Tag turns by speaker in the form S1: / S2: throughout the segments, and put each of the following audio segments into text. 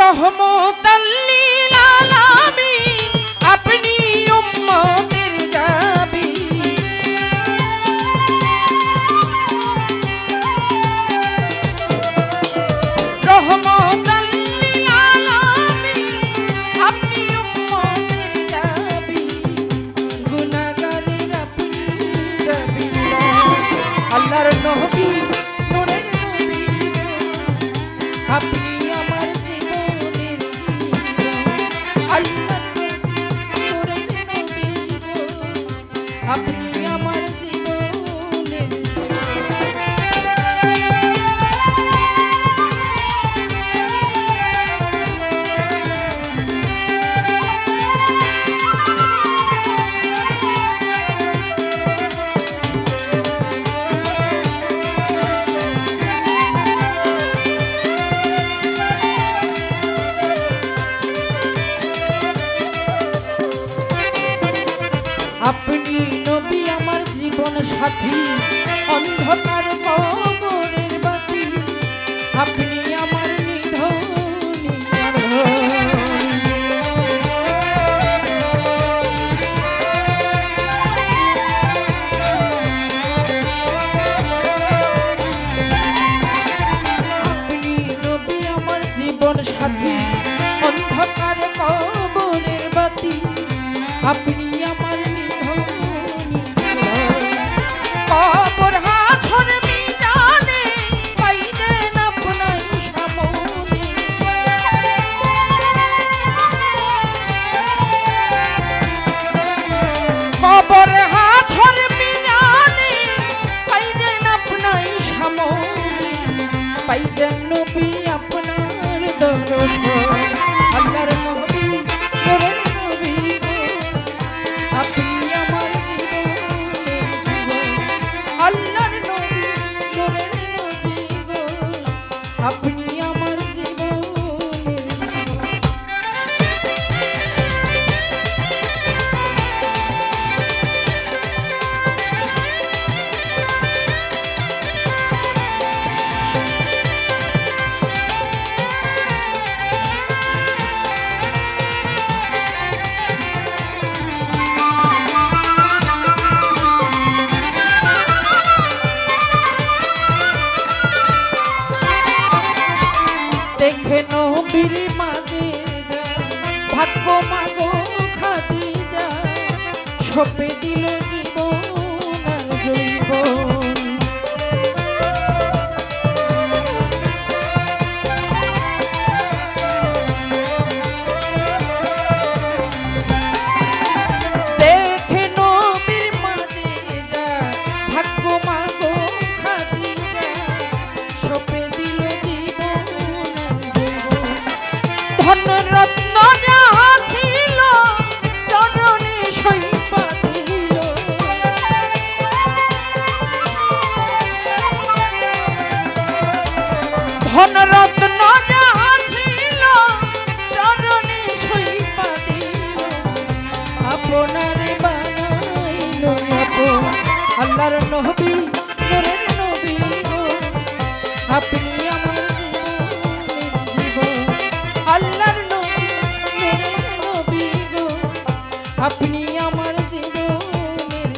S1: রহমতাল লিল আলামিন আপনি উম্মতের জাবি রহমতাল লিল আলামিন আপনি উম্মতের জাবি গুনাহগারের আপনি জাবি আল্লাহর নবী নূরের নবী আপনি আমার জীবনের জীবন আল্লাহর নূরের নবী আপনি আমার জীবনের আপনি নবী আমার জীবন সাথী অন্ধকার কবরের বাতি আপনি আমার নিধন আপনি নবী আমার জীবন সাথী অন্ধকার কবরের বাতি আপনি আমার কবর হাছর মিজানে পাইলেন আপনার সামনে কবর হাছর মিজানে পাইলেন আপনার সামনে পাইলেন নবী আপনার দর্শন আল্লাহর নবী নূরের নবী আপনি আমার জীবনের জীবন আল্লাহর নবী নূরের নবী গো আপনি আমার জীবনের জীবন দেখে নবীর মাঝে ভাগ্য মাগো খাদিজা সপে দিল জীবন আর জৈবন দেখে নবীর মাঝে ভাগ্য মাগো খাদিজা সপে দিল ধনরত্ন যাহা ছিল চরণে সইপা দিল ধনরত্ন যাহা ছিল চরণে সইপা দিল আপনারে বানাইল আপন আল্লাহর নবী নূরের নবী গো আপনি আমার আল্লাহর নবী নূরের নবী গো আপনি আমার জীবনের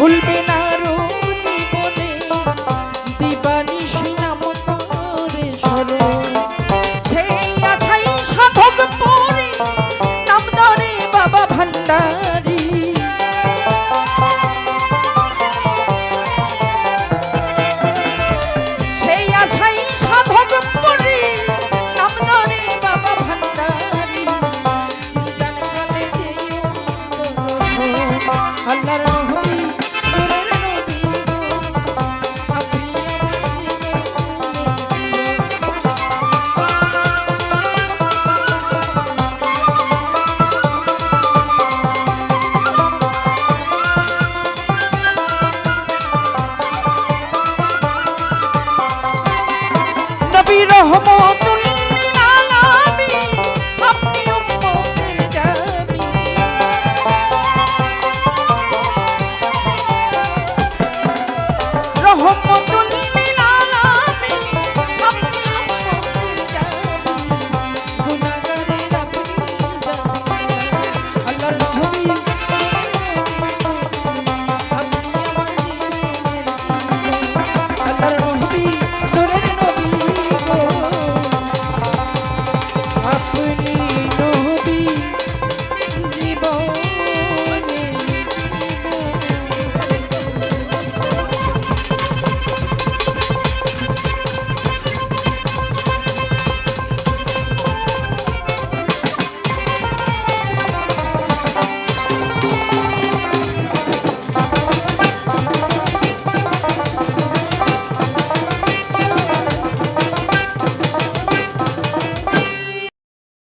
S1: ভুলবে না রূপ জীবনে দিবানিশি নাম তোরে স্মরণ সেই আশাই সাধক পরে নাম ধরে বাবা ভান্ডারী সেই আশাই সাধক পরে নাম ধরে বাবা ভান্ডারী দান কালে দিও আল্লাহর নবী নূরের নবী গো আপনি আমার জীবন নবী রহমত